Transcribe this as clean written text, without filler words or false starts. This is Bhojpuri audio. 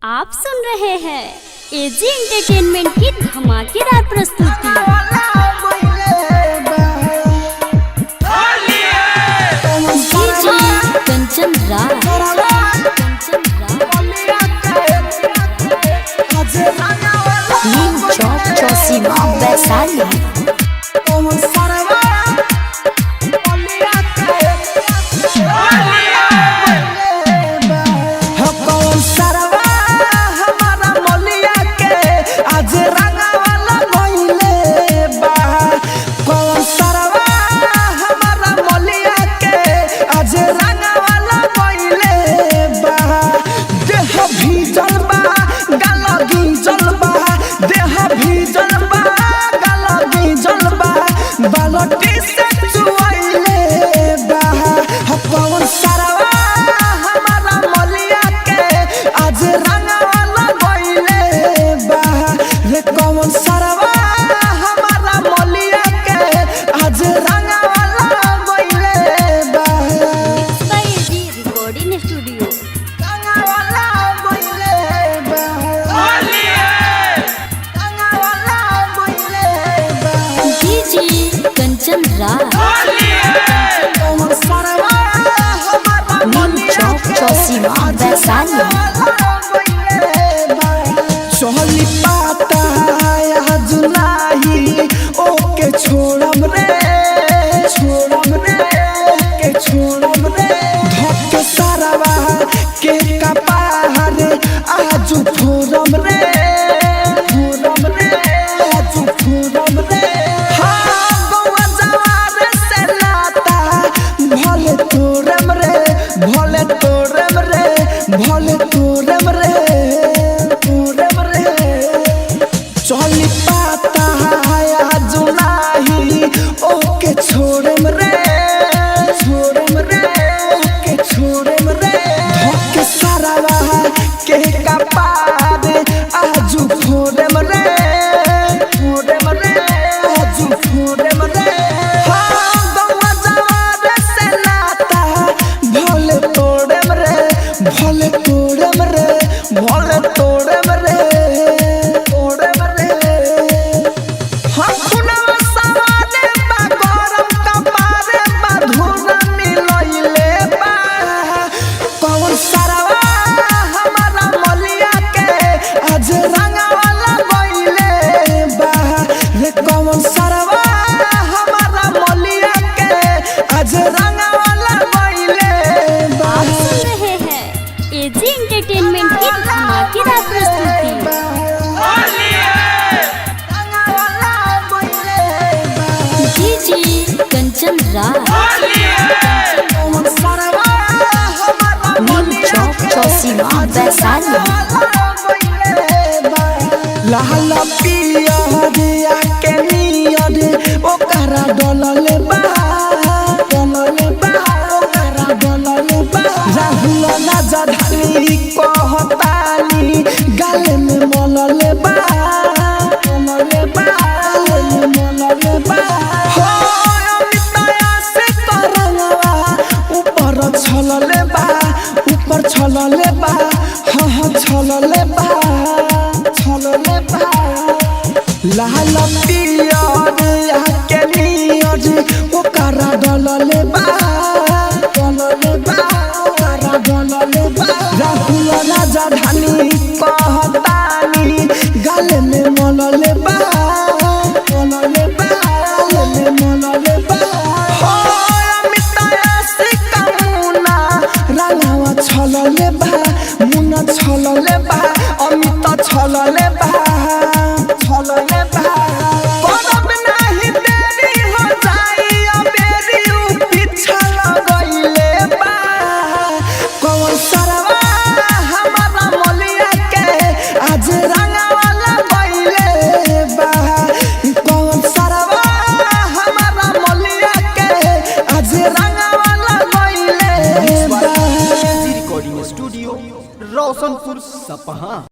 आप सुन रहे हैं एजी एंटरटेनमेंट की धमाकेदार प्रस्तुति। कंचन चौसीमा वैशाली। सोहली पाता जुलाई ओके छोड़म रे ओके छोड़म रे धक्के सारावा के कपार आजू फोरम रे आजू फोरम रे। हाँ गौवा जवार से नाता भले तोरम रे भले तोरम रे भले तोरम रे चली पाता जुलाई ओके छोड़म रे ओके छोड़म रे धक्के सारावा के कपार आजू फोड़म रे आजू फोड़म रे। हाँ गौवा जवार से नाता भले तोड़म रे भले तोड़म रे भले तोड़म रे। एजी एंटरटेनमेंट की धमाकेदार प्रस्तुति। डीजे कंचन चौसीमा वैशाली। लाला पिया दिया के नियद ओकरा डलले बा ओकरा डलले बा राहुल ना जधानी कहतानी गाले में मलले बा मलले बा हो अमिताया से करंगवा ऊपर छलले बा ऊपर छलले बा हाँ छलले बा लाल पिया के नियज ओकरा डलले बा ओकरा डलले बा राहुल राजा धानी कहतानी गाले में मलले बा मलले बा हो अमिताया से कमुना रंगावा छलले बा मुना छलले बा अमिता छलले बा छलले बा करब नाही देरी हो जाई अबेरी उ पीछा लगइले बा कौन सरवा हमारा मलिया के आज रंगावा लगइले बा कौन सरवा हमारा मलिया के आज रंगावा लगइले बा। रिकॉर्डिंग स्टूडियो रोशनपुर सपहा।